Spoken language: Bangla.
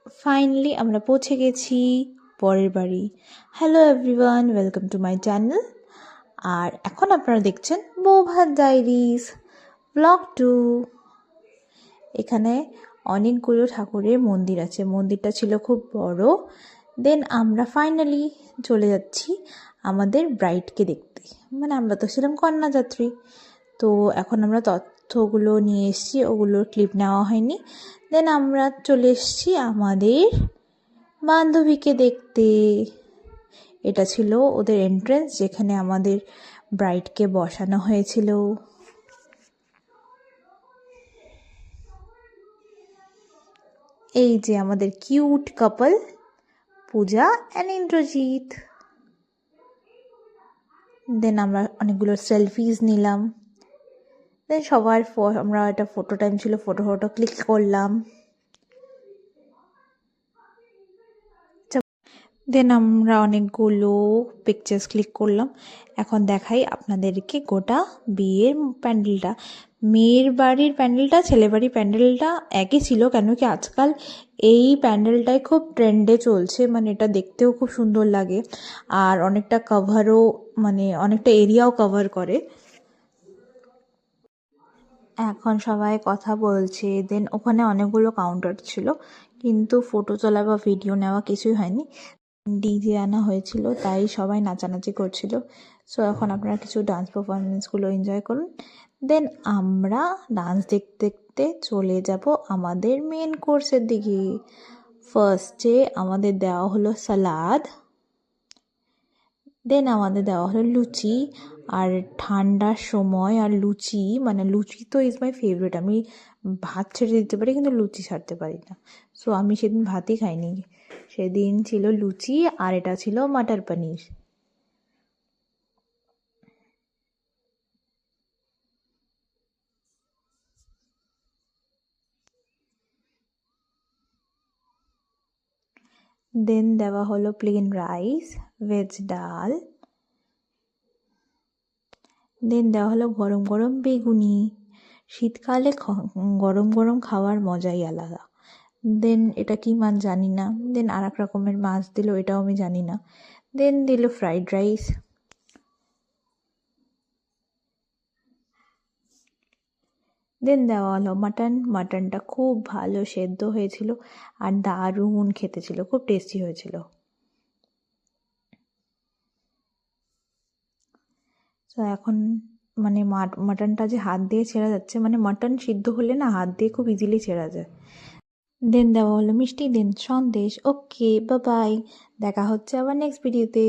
ফাইনালি আমরা পৌঁছে গেছি পরের বাড়ি। Hello everyone, welcome to my channel. আর এখন আপনারা দেখছেন বৌভাত ডায়েরিজ ব্লগ 2। এখানে অনেকগুলো ঠাকুরের মন্দির আছে, মন্দিরটা ছিল খুব বড়। দেন আমরা ফাইনালি চলে যাচ্ছি আমাদের ব্রাইডকে দেখতে, মানে আমরা তো ছিলাম কন্যাযাত্রী। তো এখন আমরা তথ্যগুলো নিয়ে এসেছি, ওগুলোর ক্লিপ নেওয়া হয়নি। দেন আমরা চলে এসেছি আমাদের বান্ধবীকে দেখতে। এটা ছিল ওদের এন্ট্রেন্স, যেখানে আমাদের ব্রাইডকে বসানো হয়েছিল। এই যে আমাদের cute couple, Puja and Indrajit. Then আমরা অনেকগুলো সেলফিজ নিলাম। দেন সবার আমরা একটা ফটো টাইম ছিল, ফটো ক্লিক করলাম। দেন আমরা অনেকগুলো পিকচার্স ক্লিক করলাম। এখন দেখাই আপনাদেরকে গোটা বিয়ের প্যান্ডেলটা। মেয়ের বাড়ির প্যান্ডেলটা ছেলে বাড়ির প্যান্ডেলটা একই ছিল, কেন কি আজকাল এই প্যান্ডেলটাই খুব ট্রেন্ডে চলছে, মানে এটা দেখতেও খুব সুন্দর লাগে আর অনেকটা কভারও, মানে অনেকটা এরিয়াও কভার করে। এখন সবাই কথা বলছে। দেন ওখানে অনেকগুলো কাউন্টার ছিল, কিন্তু ফটো তোলা বা ভিডিও নেওয়া কিছুই হয়নি। ডিজে আনা হয়েছিল, তাই সবাই নাচানাচি করছিল। সো এখন আপনারা কিছু ডান্স পারফরমেন্সগুলো এনজয় করুন। দেন আমরা ডান্স দেখতে দেখতে চলে যাব আমাদের মেন কোর্সের দিকে। ফার্স্টে আমাদের দেওয়া হলো সালাদ, দেন আমাদের দেওয়া হলো লুচি। আর ঠান্ডার সময় আর লুচি, মানে লুচি তো ইজ মাই ফেভারিট। আমি ভাত ছেড়ে দিতে পারি, কিন্তু লুচি ছাড়তে পারি না। সো আমি সেদিন ভাতই খাইনি, সেদিন ছিল লুচি আর এটা ছিল মটর পনির। দেন দেওয়া হলো প্লেন রাইস, ভেজ ডাল। দেন দেওয়া হলো গরম গরম বেগুনি। শীতকালে গরম গরম খাওয়ার মজাই আলাদা। দেন এটা কি মাছ জানি না। দেন আর এক রকমের মাছ দিল, এটাও আমি জানি না। দেন দিল ফ্রাইড রাইস। দেন দেওয়া হলো মাটন। মাটনটা খুব ভালো সেদ্ধ হয়েছিল আর দারুণ খেতে ছিল, খুব টেস্টি হয়েছিল। তো এখন মানে মাটনটা যে হাত দিয়ে ছেঁড়া যাচ্ছে, মানে মাটন সিদ্ধ হলে না হাত দিয়ে খুব ইজিলি ছেঁড়া যায়। দেন দেওয়া হলো মিষ্টি, দেন সন্দেশ। ওকে, বাই বাই, দেখা হচ্ছে আবার নেক্সট ভিডিওতে।